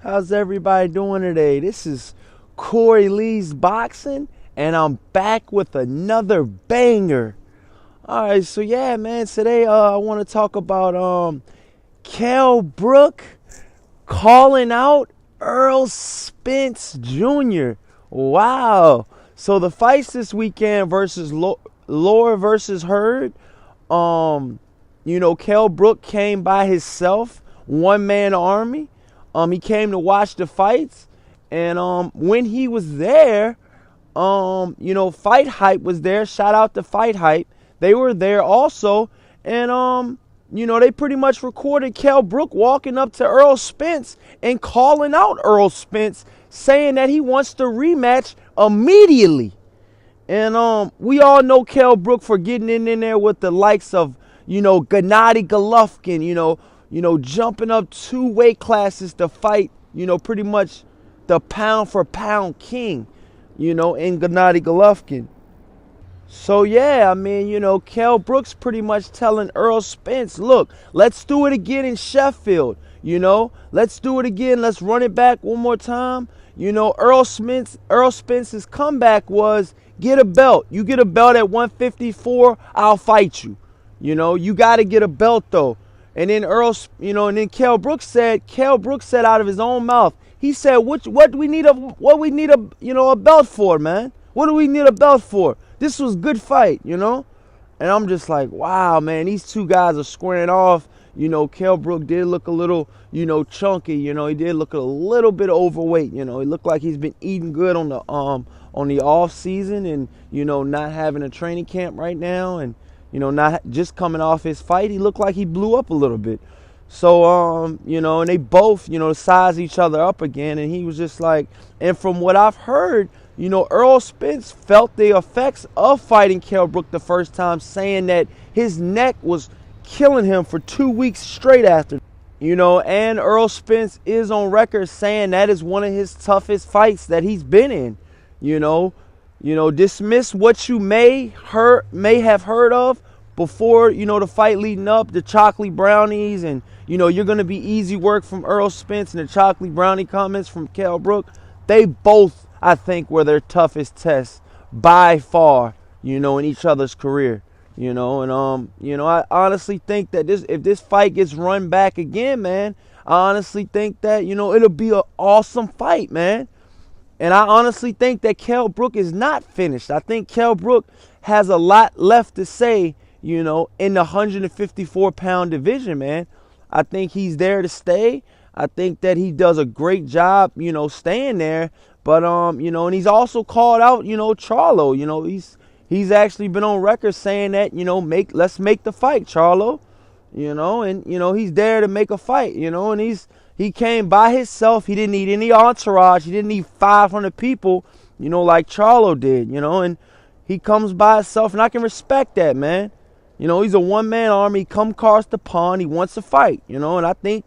How's everybody doing today? This is Corey Lee's Boxing, and I'm back with another banger. All right, so yeah, man, today I want to talk about Kell Brook calling out Errol Spence Jr. Wow. So the fights this weekend versus Lower versus Hurd. Kell Brook came by himself, one man army. He came to watch the fights, and when he was there, Fight Hype was there. Shout out to Fight Hype. They were there also, and they pretty much recorded Kell Brook walking up to Errol Spence and calling out Errol Spence, saying that he wants the rematch immediately. And we all know Kell Brook for getting in there with the likes of, Gennady Golovkin, jumping up 2 weight classes to fight, pretty much the pound for pound king, in Gennady Golovkin. So yeah, Kell Brook's pretty much telling Errol Spence, look, let's do it again in Sheffield, let's do it again. Let's run it back one more time. Errol Spence's comeback was, get a belt. You get a belt at 154, I'll fight you. You got to get a belt though. And then Kell Brook said out of his own mouth, he said, what do we need a belt for, man? What do we need a belt for? This was a good fight, And I'm just like, wow, man, these two guys are squaring off. Kell Brook did look a little, chunky. He did look a little bit overweight. He looked like he's been eating good on the off season, and not having a training camp right now, and not just coming off his fight. He looked like he blew up a little bit. So and they both size each other up again, and he was just like, and from what I've heard, Errol Spence felt the effects of fighting Kell Brook the first time, saying that his neck was killing him for 2 weeks straight after. And Errol Spence is on record saying that is one of his toughest fights that he's been in. Dismiss what you may have heard of before, the fight leading up, the chocolate brownies, and you're gonna be easy work from Errol Spence, and the chocolate brownie comments from Kell Brook. They both, I think, were their toughest tests by far, in each other's career. And I honestly think that if this fight gets run back again, man, I honestly think that, it'll be an awesome fight, man. And I honestly think that Kell Brook is not finished. I think Kell Brook has a lot left to say, in the 154-pound division, man. I think he's there to stay. I think that he does a great job, staying there. But, and he's also called out, Charlo. He's actually been on record saying that, let's make the fight, Charlo. And, he's there to make a fight, and he came by himself. He didn't need any entourage. He didn't need 500 people, like Charlo did, and he comes by himself, and I can respect that, man. He's a one-man army. He come across the pond. He wants to fight, and I think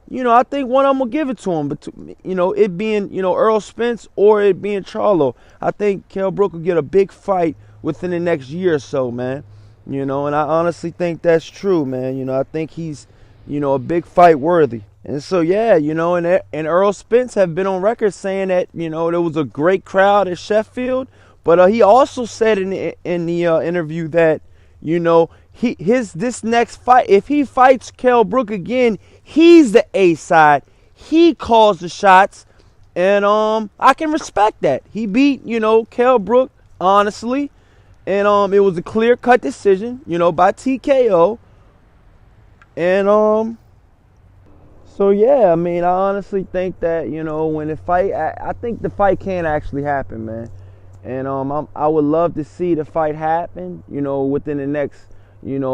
one of them will give it to him. But, it being, Errol Spence or it being Charlo, I think Kell Brook will get a big fight within the next year or so, man. And I honestly think that's true, man. I think he's, a big fight worthy. And so, yeah, and Errol Spence have been on record saying that, there was a great crowd at Sheffield. But he also said in the interview that, this next fight, if he fights Kell Brook again, he's the A side. He calls the shots. And I can respect that. He beat, Kell Brook, honestly. And it was a clear-cut decision, by TKO. And so yeah, I honestly think that, when the fight, I think the fight can actually happen, man. And I would love to see the fight happen, within the next, within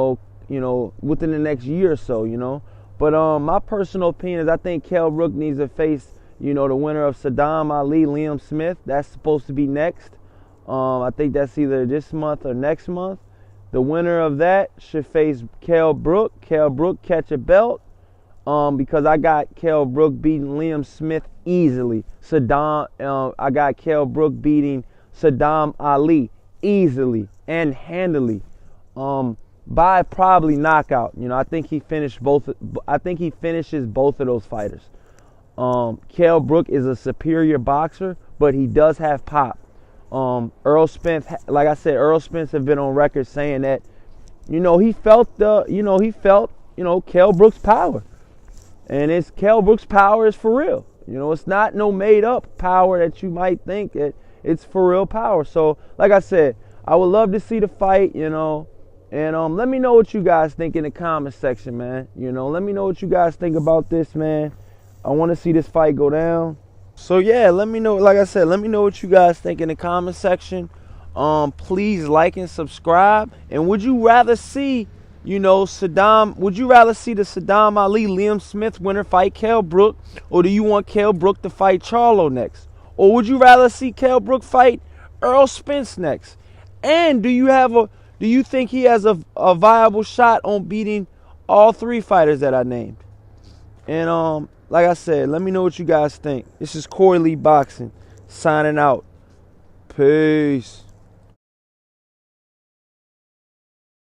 the next year or so, But my personal opinion is I think Kell Brook needs to face, the winner of Saddam Ali, Liam Smith. That's supposed to be next. I think that's either this month or next month. The winner of that should face Kell Brook. Kell Brook catch a belt. Because I got Kell Brook beating Liam Smith easily. I got Kell Brook beating Saddam Ali easily and handily. By probably knockout. I think he finishes both of those fighters. Kell Brook is a superior boxer, but he does have pop. Errol Spence, like I said, Errol Spence have been on record saying that, he felt Kell Brook's power. And Kell Brook's power is for real. It's not no made up power that you might think that it's for real power. So, like I said, I would love to see the fight, and let me know what you guys think in the comment section, man. Let me know what you guys think about this, man. I want to see this fight go down. So yeah, let me know. Like I said, let me know what you guys think in the comment section. Please like and subscribe. And would you rather see, Saddam? Would you rather see the Saddam Ali Liam Smith winner fight Kell Brook, or do you want Kell Brook to fight Charlo next, or would you rather see Kell Brook fight Errol Spence next? And do you think he has a viable shot on beating all three fighters that I named? And like I said, let me know what you guys think. This is Corey Lee Boxing, signing out. Peace.